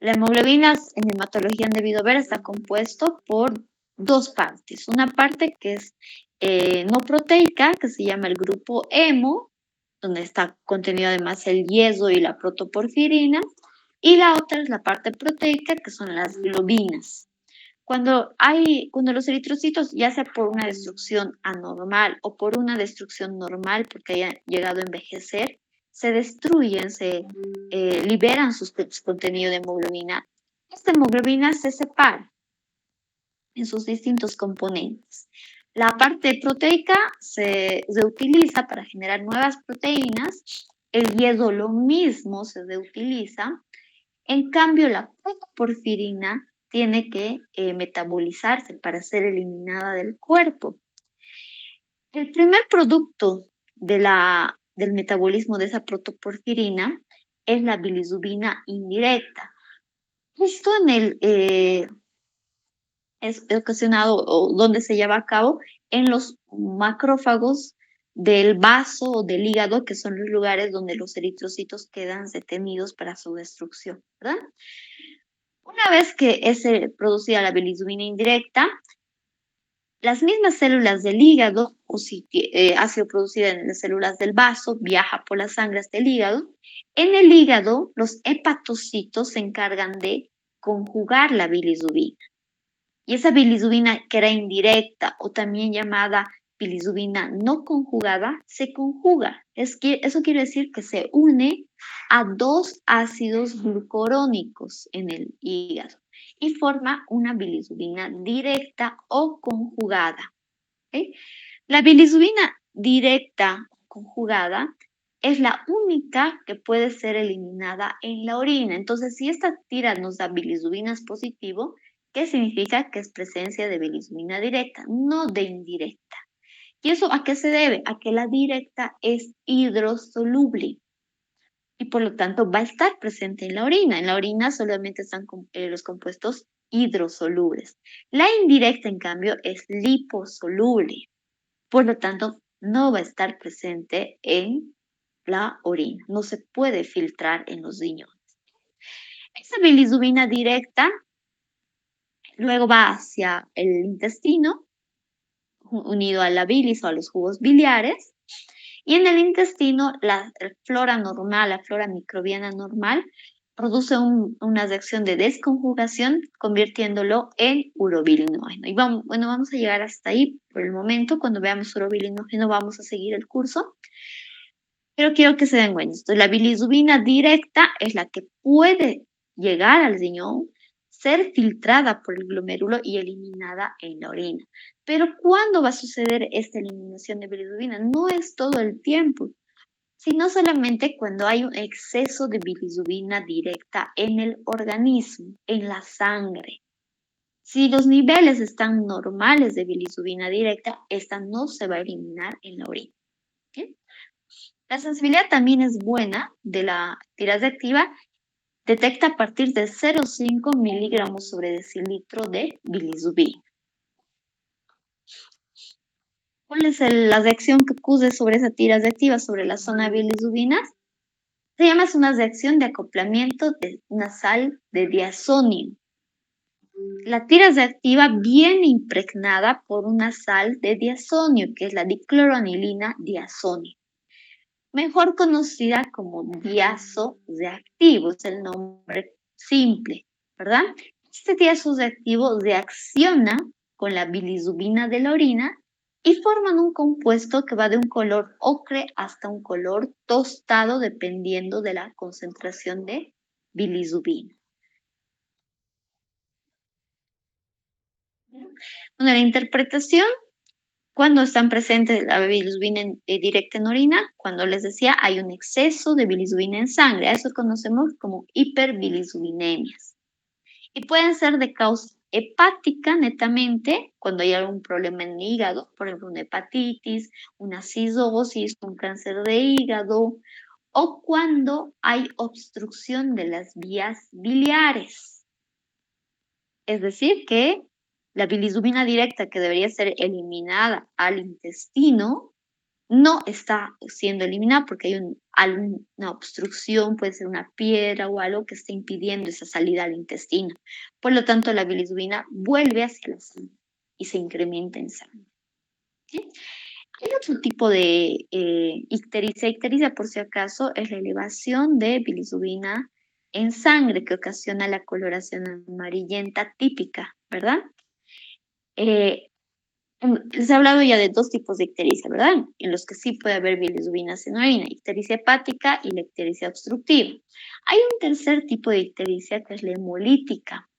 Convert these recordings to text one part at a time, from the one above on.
La hemoglobina en hematología han debido ver está compuesto por dos partes. Una parte que es no proteica, que se llama el grupo hemo, donde está contenido además el hieso y la protoporfirina, y la otra es la parte proteica, que son las globinas. Cuando los eritrocitos, ya sea por una destrucción anormal o por una destrucción normal, porque hayan llegado a envejecer, se destruyen, se liberan su contenido de hemoglobina. Esta hemoglobina se separa en sus distintos componentes. La parte proteica se reutiliza para generar nuevas proteínas, el hieso lo mismo se reutiliza, en cambio la protoporfirina tiene que metabolizarse para ser eliminada del cuerpo. El primer producto del metabolismo de esa protoporfirina es la bilirrubina indirecta. Esto es ocasionado o donde se lleva a cabo en los macrófagos del vaso o del hígado, que son los lugares donde los eritrocitos quedan detenidos para su destrucción, ¿verdad? Una vez que es producida la bilirrubina indirecta, las mismas células del hígado, o si ha sido producida en las células del vaso, viaja por las sangres del hígado. En el hígado, los hepatocitos se encargan de conjugar la bilirrubina. Y esa bilirrubina que era indirecta o también llamada bilirrubina no conjugada, se conjuga. Eso quiere decir que se une a dos ácidos glucurónicos en el hígado y forma una bilirrubina directa o conjugada. ¿Okay? La bilirrubina directa o conjugada es la única que puede ser eliminada en la orina. Entonces, si esta tira nos da bilirrubinas positivo, ¿qué significa? Que es presencia de bilirrubina directa, no de indirecta. ¿Y eso a qué se debe? A que la directa es hidrosoluble y por lo tanto va a estar presente en la orina. En la orina solamente están los compuestos hidrosolubles. La indirecta, en cambio, es liposoluble. Por lo tanto, no va a estar presente en la orina. No se puede filtrar en los riñones. Esa bilirrubina directa luego va hacia el intestino, unido a la bilis o a los jugos biliares. Y en el intestino, la flora normal, la flora microbiana normal, produce una reacción de desconjugación, convirtiéndolo en urobilinógeno. Y vamos a llegar hasta ahí por el momento. Cuando veamos urobilinógeno, vamos a seguir el curso. Pero quiero que se den cuenta. Entonces, la bilirrubina directa es la que puede llegar al riñón, ser filtrada por el glomérulo y eliminada en la orina. Pero ¿cuándo va a suceder esta eliminación de bilirrubina? No es todo el tiempo, sino solamente cuando hay un exceso de bilirrubina directa en el organismo, en la sangre. Si los niveles están normales de bilirrubina directa, esta no se va a eliminar en la orina. ¿Okay? La sensibilidad también es buena de la tirasa activa. Detecta a partir de 0,5 miligramos sobre decilitro de bilirrubina. ¿Cuál es la reacción que ocurre sobre esa tirasa activa, sobre la zona de bilirrubina? Se llama una reacción de acoplamiento de una sal de diazonio. La tirasa activa viene impregnada por una sal de diazonio, que es la dicloroanilina diazonio, mejor conocida como diazo reactivo, es el nombre simple, ¿verdad? Este diazo reactivo reacciona con la bilirrubina de la orina y forman un compuesto que va de un color ocre hasta un color tostado dependiendo de la concentración de bilirrubina. Bueno, la interpretación, cuando están presentes la bilirrubina directa en orina, cuando les decía hay un exceso de bilirrubina en sangre, a eso conocemos como hiperbilirrubinemias. Y pueden ser de causa hepática netamente, cuando hay algún problema en el hígado, por ejemplo una hepatitis, una cirrosis, un cáncer de hígado, o cuando hay obstrucción de las vías biliares. Es decir, que la bilirrubina directa que debería ser eliminada al intestino no está siendo eliminada porque hay alguna obstrucción, puede ser una piedra o algo que está impidiendo esa salida al intestino. Por lo tanto, la bilirrubina vuelve hacia la sangre y se incrementa en sangre. ¿Sí? Hay otro tipo de ictericia. Ictericia, por si acaso, es la elevación de bilirrubina en sangre que ocasiona la coloración amarillenta típica, ¿verdad? Eh, Se ha hablado ya de dos tipos de ictericia, ¿verdad? En los que sí puede haber bilirrubina en orina, ictericia hepática y la ictericia obstructiva. Hay un tercer tipo de ictericia que es la hemolítica.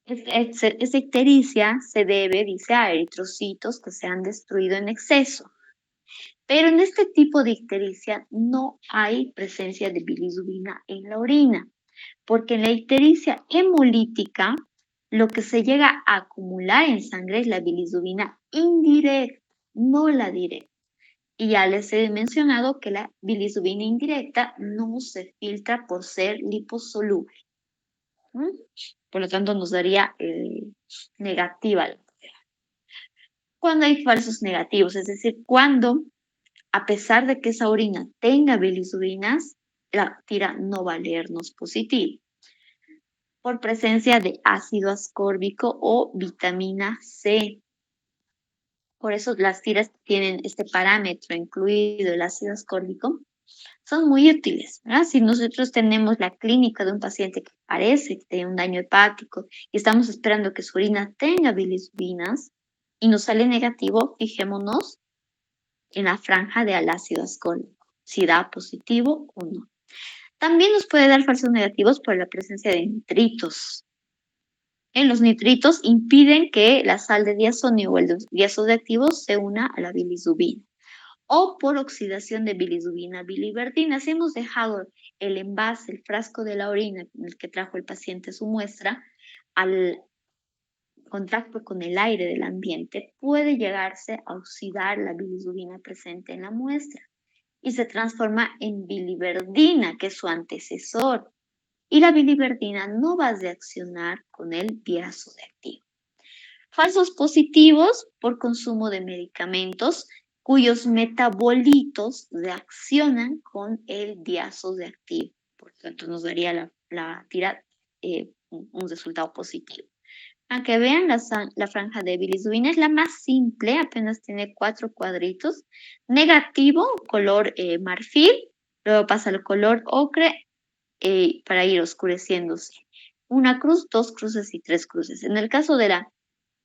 Esta ictericia se debe, dice, a eritrocitos que se han destruido en exceso. Pero en este tipo de ictericia no hay presencia de bilirrubina en la orina, porque en la ictericia hemolítica lo que se llega a acumular en sangre es la bilirrubina indirecta, no la directa. Y ya les he mencionado que la bilirrubina indirecta no se filtra por ser liposoluble. Por lo tanto, nos daría negativa. Cuando hay falsos negativos, es decir, cuando a pesar de que esa orina tenga bilirrubinas, la tira no va a leernos positivo por presencia de ácido ascórbico o vitamina C. Por eso las tiras que tienen este parámetro incluido el ácido ascórbico son muy útiles, ¿verdad? Si nosotros tenemos la clínica de un paciente que parece que tiene un daño hepático y estamos esperando que su orina tenga bilirrubinas y nos sale negativo, fijémonos en la franja del ácido ascórbico, si da positivo o no. También nos puede dar falsos negativos por la presencia de nitritos. Los nitritos impiden que la sal de diazonio o el diazoso de activos se una a la bilirrubina. O por oxidación de bilirrubina biliverdina. Si hemos dejado el envase, el frasco de la orina en el que trajo el paciente su muestra, al contacto con el aire del ambiente, puede llegarse a oxidar la bilirrubina presente en la muestra y se transforma en biliverdina, que es su antecesor. Y la biliverdina no va a reaccionar con el diazo de activo. Falsos positivos por consumo de medicamentos cuyos metabolitos reaccionan con el diazo de activo. Por lo tanto, nos daría la tira un resultado positivo. Aunque vean, la franja de bilirrubina es la más simple, apenas tiene 4 cuadritos. Negativo, color marfil, luego pasa al color ocre para ir oscureciéndose. Una cruz, 2 cruces y 3 cruces. En el caso de la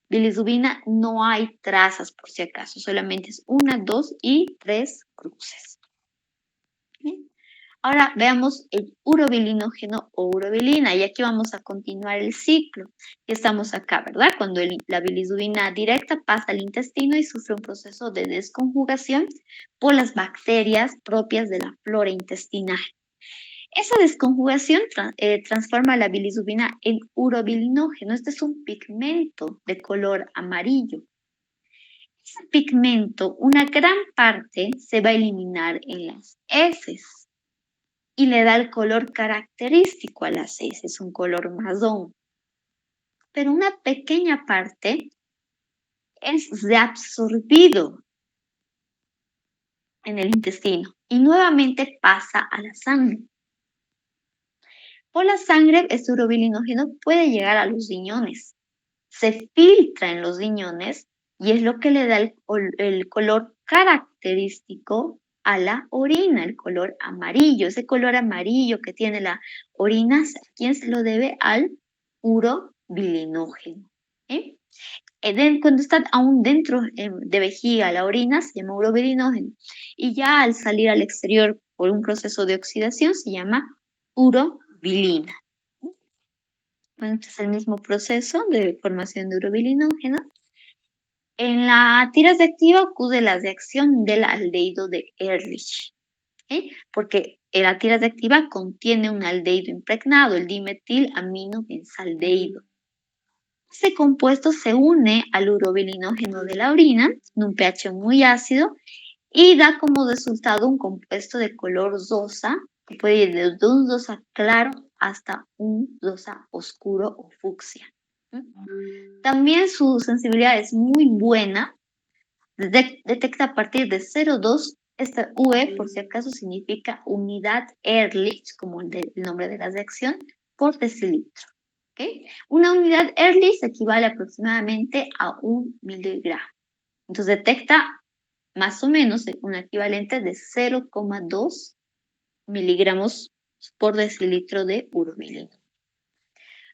bilirrubina no hay trazas por si acaso, solamente es 1, 2 y 3 cruces. ¿Bien? Ahora veamos el urobilinógeno o urobilina, y aquí vamos a continuar el ciclo. Y estamos acá, ¿verdad? Cuando la bilirrubina directa pasa al intestino y sufre un proceso de desconjugación por las bacterias propias de la flora intestinal. Esa desconjugación transforma la bilirrubina en urobilinógeno. Este es un pigmento de color amarillo. Ese pigmento, una gran parte se va a eliminar en las heces y le da el color característico a las heces, un color marrón. Pero una pequeña parte es reabsorbido en el intestino y nuevamente pasa a la sangre. Por la sangre, este urobilinógeno puede llegar a los riñones, se filtra en los riñones y es lo que le da el color característico a la orina, el color amarillo. Ese color amarillo que tiene la orina, ¿a quién se lo debe? Al urobilinógeno. ¿Eh? Cuando está aún dentro de vejiga la orina se llama urobilinógeno y ya al salir al exterior por un proceso de oxidación se llama urobilina. Bueno, este es el mismo proceso de formación de urobilinógeno. En la tiras de activa ocurre la reacción del aldehído de Ehrlich, porque la tiras de activa contiene un aldehído impregnado, el dimetilamino-benzaldehído. Ese compuesto se une al urobilinógeno de la orina en un pH muy ácido y da como resultado un compuesto de color rosa, que puede ir desde un rosa claro hasta un rosa oscuro o fucsia. También su sensibilidad es muy buena Detecta a partir de 0,2. Esta UE, por si acaso, significa unidad Ehrlich, como el nombre de la reacción, por decilitro. ¿Okay? Una unidad Ehrlich equivale aproximadamente a 1 miligramo. Entonces detecta más o menos un equivalente de 0,2 miligramos por decilitro de urobilino.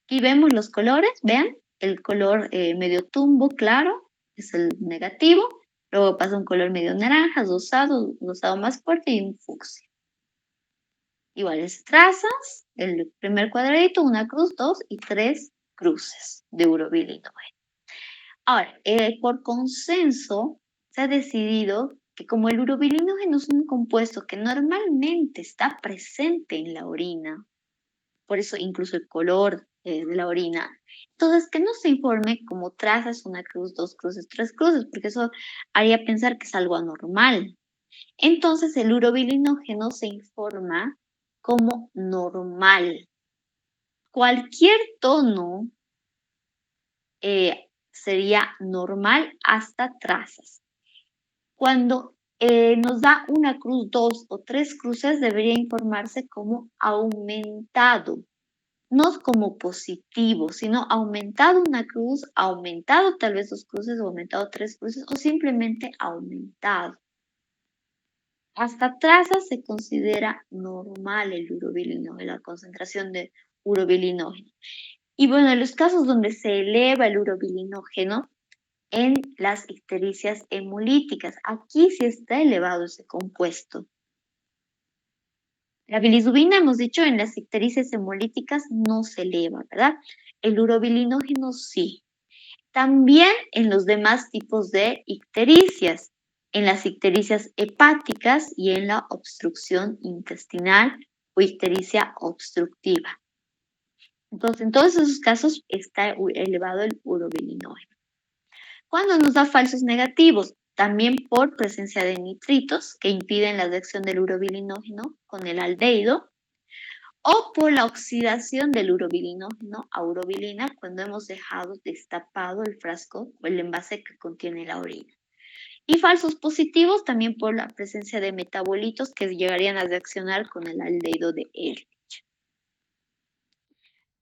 Aquí vemos los colores, vean, el color medio tumbo claro es el negativo, luego pasa un color medio naranja, rosado más fuerte y un fucsia. Iguales trazas, el primer cuadradito, una cruz, 2 y 3 cruces de urobilino. Ahora, por consenso se ha decidido que como el urobilinógeno es un compuesto que normalmente está presente en la orina, por eso incluso el color de la orina, entonces que no se informe como trazas, una cruz, 2 cruces, 3 cruces, porque eso haría pensar que es algo anormal. Entonces el urobilinógeno se informa como normal. Cualquier tono sería normal hasta trazas. Cuando nos da una cruz, 2 o 3 cruces, debería informarse como aumentado, no como positivo, sino aumentado una cruz, aumentado tal vez 2 cruces, o aumentado 3 cruces, o simplemente aumentado. Hasta trazas se considera normal el urobilinógeno, la concentración de urobilinógeno. Y bueno, en los casos donde se eleva el urobilinógeno, en las ictericias hemolíticas. Aquí sí está elevado ese compuesto. La bilirrubina, hemos dicho, en las ictericias hemolíticas no se eleva, ¿verdad? El urobilinógeno sí. También en los demás tipos de ictericias, en las ictericias hepáticas y en la obstrucción intestinal o ictericia obstructiva. Entonces, en todos esos casos está elevado el urobilinógeno. Cuando nos da falsos negativos, también por presencia de nitritos que impiden la reacción del urobilinógeno con el aldehído, o por la oxidación del urobilinógeno a urobilina cuando hemos dejado destapado el frasco o el envase que contiene la orina. Y falsos positivos también por la presencia de metabolitos que llegarían a reaccionar con el aldehído de Ehrlich.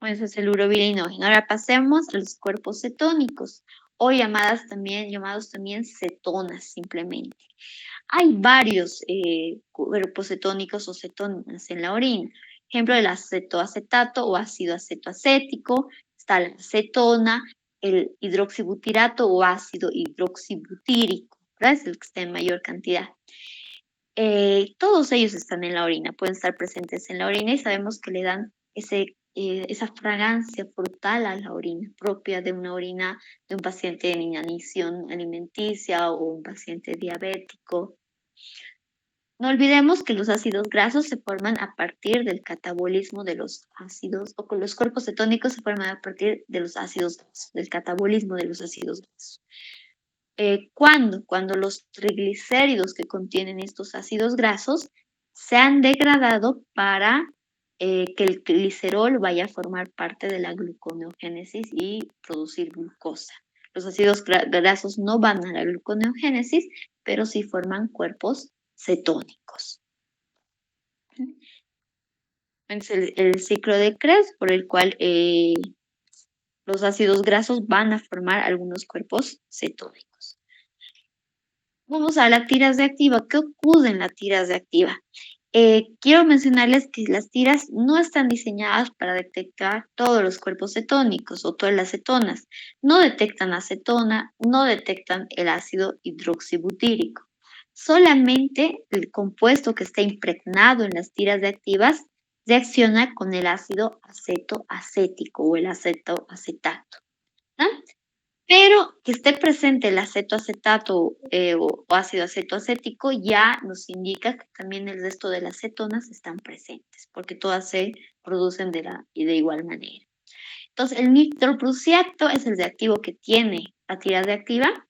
Bueno, ese es el urobilinógeno. Ahora pasemos a los cuerpos cetónicos, o llamados también cetonas simplemente. Hay varios cuerpos cetónicos o cetonas en la orina. Ejemplo, el acetoacetato o ácido acetoacético, está la acetona, el hidroxibutirato o ácido hidroxibutírico, ¿verdad? Es el que está en mayor cantidad. Todos ellos están en la orina, pueden estar presentes en la orina y sabemos que le dan esa fragancia frutal a la orina, propia de una orina de un paciente en inanición alimenticia o un paciente diabético. No olvidemos que los ácidos grasos se forman a partir del catabolismo de los ácidos, o con los cuerpos cetónicos se forman a partir de los ácidos grasos, del catabolismo de los ácidos grasos. Cuando los triglicéridos que contienen estos ácidos grasos se han degradado para que el glicerol vaya a formar parte de la gluconeogénesis y producir glucosa. Los ácidos grasos no van a la gluconeogénesis, pero sí forman cuerpos cetónicos. Es el ciclo de Krebs por el cual los ácidos grasos van a formar algunos cuerpos cetónicos. Vamos a la tiras reactiva. ¿Qué ocurre en la tiras reactiva? Quiero mencionarles que las tiras no están diseñadas para detectar todos los cuerpos cetónicos o todas las cetonas. No detectan acetona, no detectan el ácido hidroxibutírico. Solamente el compuesto que está impregnado en las tiras reactivas reacciona con el ácido acetoacético o el acetoacetato. ¿Ah? Pero que esté presente el acetoacetato o ácido acetoacético ya nos indica que también el resto de las cetonas están presentes, porque todas se producen de igual manera. Entonces, el nitroprusiato es el reactivo que tiene la tira reactiva,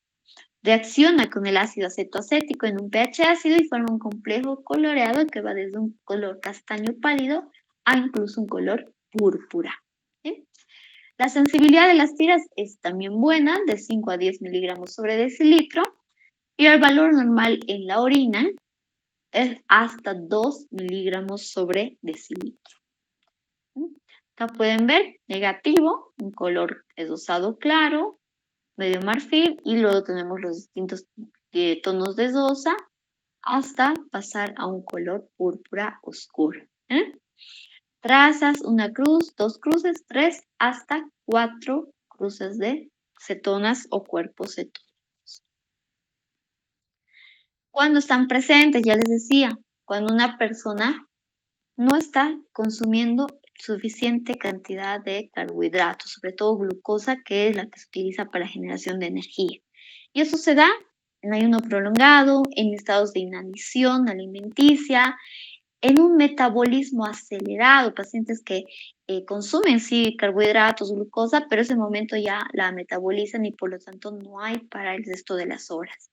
reacciona con el ácido acetoacético en un pH ácido y forma un complejo coloreado que va desde un color castaño pálido a incluso un color púrpura. ¿Sí? La sensibilidad de las tiras es también buena, de 5 a 10 miligramos sobre decilitro. Y el valor normal en la orina es hasta 2 miligramos sobre decilitro. Acá pueden ver negativo, un color rosado claro, medio marfil, y luego tenemos los distintos tonos de dosa hasta pasar a un color púrpura oscuro. Trazas, una cruz, 2 cruces, 3 hasta 4 cruces de cetonas o cuerpos cetónicos. Cuando están presentes, ya les decía, cuando una persona no está consumiendo suficiente cantidad de carbohidratos, sobre todo glucosa, que es la que se utiliza para generación de energía. Y eso se da en ayuno prolongado, en estados de inanición alimenticia, en un metabolismo acelerado, pacientes que consumen sí carbohidratos, glucosa, pero ese momento ya la metabolizan y por lo tanto no hay para el resto de las horas.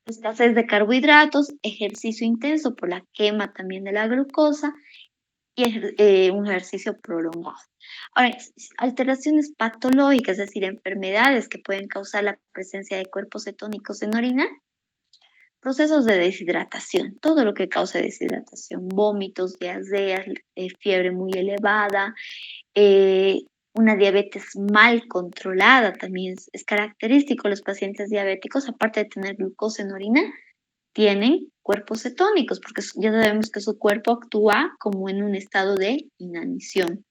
Escasez de carbohidratos, ejercicio intenso por la quema también de la glucosa y un ejercicio prolongado. Ahora, alteraciones patológicas, es decir, enfermedades que pueden causar la presencia de cuerpos cetónicos en orina, procesos de deshidratación, todo lo que causa deshidratación, vómitos, diarreas, fiebre muy elevada, una diabetes mal controlada también es característico. Los pacientes diabéticos, aparte de tener glucosa en orina, tienen cuerpos cetónicos, porque ya sabemos que su cuerpo actúa como en un estado de inanición.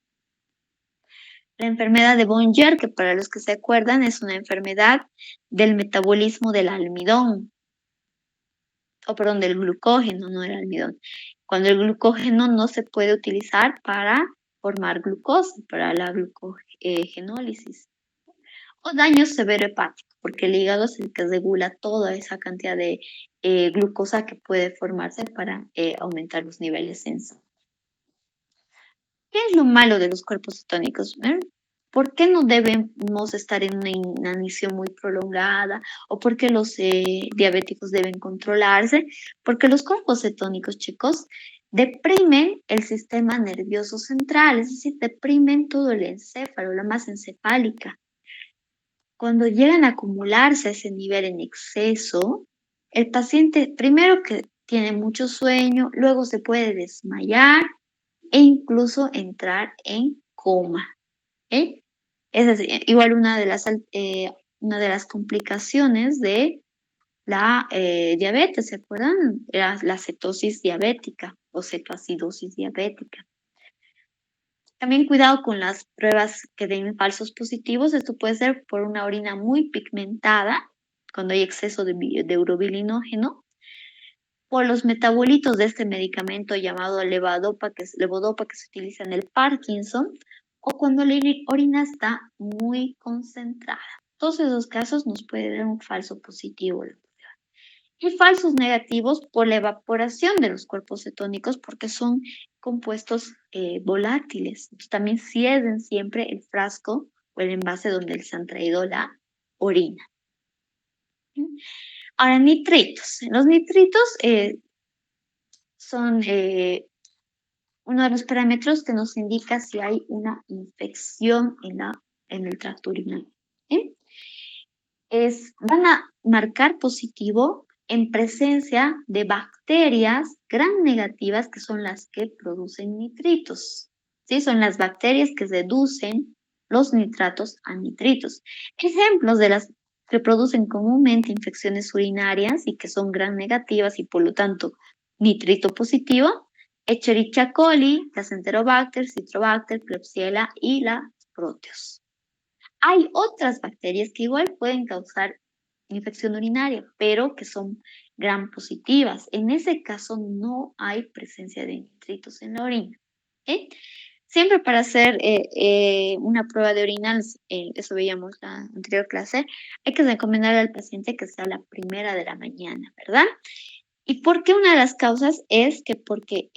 La enfermedad de Bonnier, que para los que se acuerdan es una enfermedad del metabolismo del almidón, perdón, del glucógeno, no del almidón. Cuando el glucógeno no se puede utilizar para formar glucosa, para la glucogenólisis. O daño severo hepático, porque el hígado es el que regula toda esa cantidad de glucosa que puede formarse para aumentar los niveles en sangre. ¿Qué es lo malo de los cuerpos cetónicos? ¿Por qué no debemos estar en una inanición muy prolongada? ¿O por qué los diabéticos deben controlarse? Porque los cuerpos cetónicos, chicos, deprimen el sistema nervioso central, es decir, deprimen todo el encéfalo, la masa encefálica. Cuando llegan a acumularse a ese nivel en exceso, el paciente primero que tiene mucho sueño, luego se puede desmayar e incluso entrar en coma. Es decir, igual una de las complicaciones de la diabetes, ¿se acuerdan? Era la cetosis diabética o cetoacidosis diabética. También cuidado con las pruebas que den falsos positivos. Esto puede ser por una orina muy pigmentada, cuando hay exceso de urobilinógeno, por los metabolitos de este medicamento llamado levodopa que se utiliza en el Parkinson, o cuando la orina está muy concentrada. Todos esos casos nos puede dar un falso positivo. Y falsos negativos por la evaporación de los cuerpos cetónicos, porque son compuestos volátiles. Entonces, también cierren siempre el frasco o el envase donde les han traído la orina. Ahora, nitritos. Los nitritos son uno de los parámetros que nos indica si hay una infección en el tracto urinario. Van a marcar positivo en presencia de bacterias gram negativas, que son las que producen nitritos. ¿Sí? Son las bacterias que reducen los nitratos a nitritos. Ejemplos de las que producen comúnmente infecciones urinarias y que son gram negativas y por lo tanto nitrito positivo: Escherichia coli, las Enterobacter, Citrobacter, Klebsiella y las Proteus. Hay otras bacterias que igual pueden causar infección urinaria, pero que son gram positivas. En ese caso no hay presencia de nitritos en la orina. Siempre para hacer una prueba de orina, eso veíamos la anterior clase, hay que recomendar al paciente que sea la primera de la mañana, ¿verdad? ¿Y por qué? Una de las causas es que porque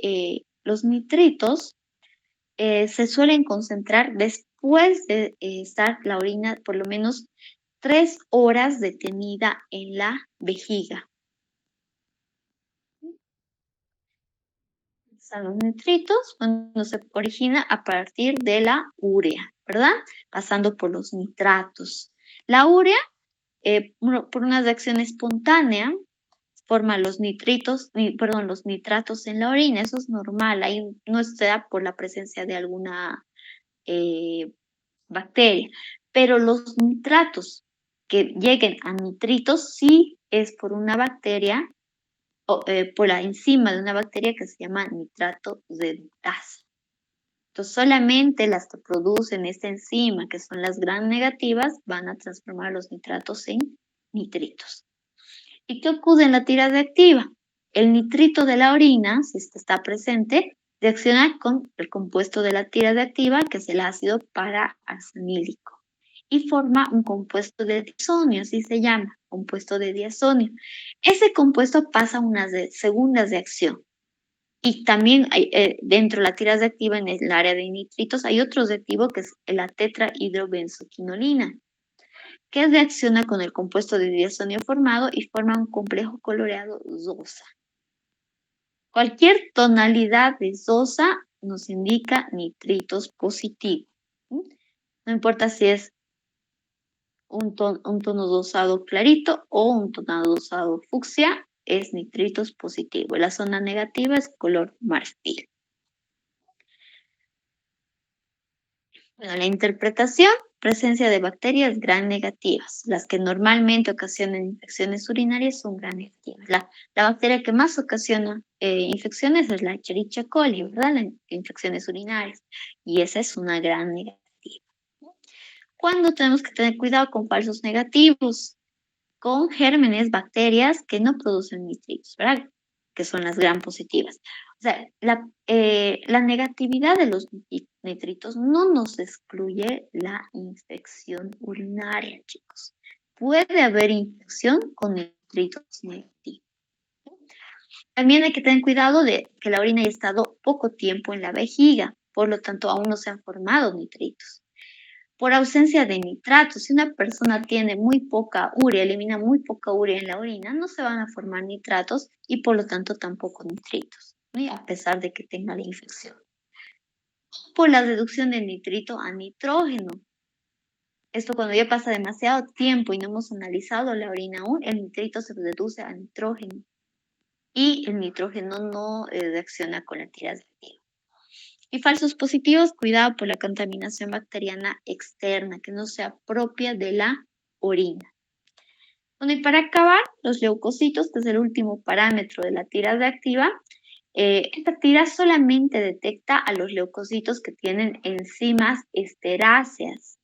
los nitritos se suelen concentrar después de estar la orina por lo menos 3 horas detenida en la vejiga. Son los nitritos cuando se origina a partir de la urea, ¿verdad? Pasando por los nitratos. La urea por una reacción espontánea, forma los los nitratos en la orina. Eso es normal, ahí no se da por la presencia de alguna bacteria. Pero los nitratos que lleguen a nitritos sí es por una bacteria o por la enzima de una bacteria que se llama nitrato reductasa. Entonces, solamente las que producen esta enzima, que son las gram negativas, van a transformar los nitratos en nitritos. ¿Y qué ocurre en la tira reactiva? El nitrito de la orina, si este está presente, reacciona con el compuesto de la tira reactiva, que es el ácido para-arsenílico, y forma un compuesto de diazonio, así se llama, compuesto de diazonio. Ese compuesto pasa a una segunda reacción. Y también hay, dentro de la tira reactiva, en el área de nitritos, hay otro reactivo que es la tetrahidrobenzoquinolina, que reacciona con el compuesto de diazonio formado y forma un complejo coloreado rosa. Cualquier tonalidad de rosa nos indica nitritos positivos. No importa si es un tono rosado clarito o un tono rosado fucsia, es nitritos positivo. La zona negativa es color marfil. Bueno, la interpretación, presencia de bacterias gram negativas. Las que normalmente ocasionan infecciones urinarias son gram negativas. La bacteria que más ocasiona infecciones es la Escherichia coli, ¿verdad? Las infecciones urinarias. Y esa es una gram negativa. ¿Cuándo tenemos que tener cuidado con falsos negativos? Con gérmenes, bacterias que no producen nitritos, ¿verdad? Que son las gram positivas. O sea, la negatividad de los nitritos no nos excluye la infección urinaria, chicos. Puede haber infección con nitritos negativos. También hay que tener cuidado de que la orina haya estado poco tiempo en la vejiga, por lo tanto aún no se han formado nitritos. Por ausencia de nitratos, si una persona tiene muy poca urea, elimina muy poca urea en la orina, no se van a formar nitratos y por lo tanto tampoco nitritos, ¿sí? A pesar de que tenga la infección. Por la reducción del nitrito a nitrógeno. Esto cuando ya pasa demasiado tiempo y no hemos analizado la orina aún, el nitrito se reduce a nitrógeno y el nitrógeno no reacciona con la tira reactiva. Y falsos positivos, cuidado por la contaminación bacteriana externa, que no sea propia de la orina. Bueno, y para acabar, los leucocitos, que es el último parámetro de la tira reactiva, esta tira solamente detecta a los leucocitos que tienen enzimas esteráceas.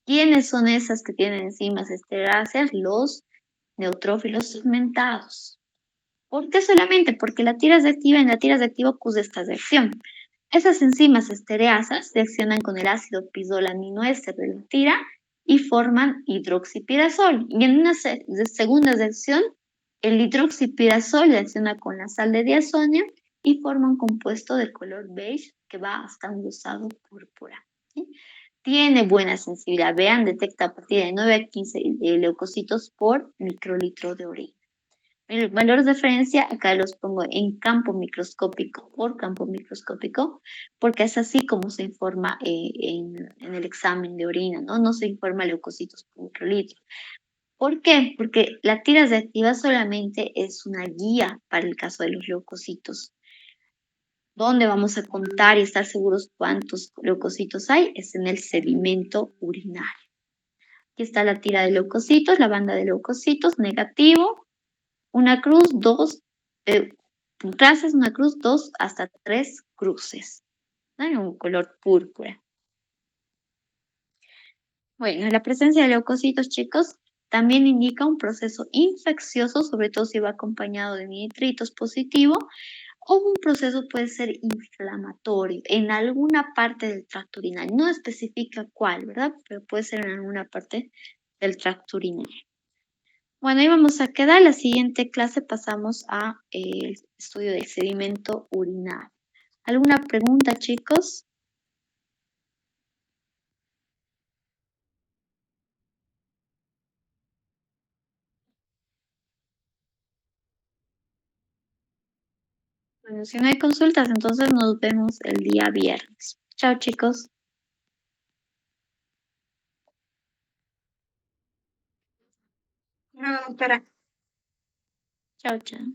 ¿Quiénes son esas que tienen enzimas esteráceas? Los neutrófilos segmentados. ¿Por qué solamente? Porque en la tira reactiva ocurre esta reacción. Esas enzimas estereasas reaccionan con el ácido pirolaminoéster de la tira y forman hidroxipirazol. Y en una segunda reacción, el hidroxipirazol reacciona con la sal de diazonio y forma un compuesto de color beige que va hasta un rosado púrpura. ¿Sí? Tiene buena sensibilidad. Vean, detecta a partir de 9 a 15 leucocitos por microlitro de orina. El valor de referencia acá los pongo en campo microscópico por campo microscópico, porque es así como se informa en el examen de orina, ¿no? No se informa leucocitos por microlitro. ¿Por qué? Porque la tira reactiva solamente es una guía para el caso de los leucocitos. ¿Dónde vamos a contar y estar seguros cuántos leucocitos hay? Es en el sedimento urinario. Aquí está la tira de leucocitos, la banda de leucocitos, negativo, una cruz, dos, trazas una cruz, 2 hasta 3 cruces, ¿no? En un color púrpura. Bueno, la presencia de leucocitos, chicos, también indica un proceso infeccioso, sobre todo si va acompañado de nitritos positivo, o un proceso puede ser inflamatorio en alguna parte del tracto urinario. No especifica cuál, ¿verdad? Pero puede ser en alguna parte del tracto urinario. Bueno, ahí vamos a quedar. La siguiente clase pasamos a el estudio del sedimento urinario. ¿Alguna pregunta, chicos? Bueno, si no hay consultas, entonces nos vemos el día viernes. Chao, chicos. No, doctora. Chao, chao.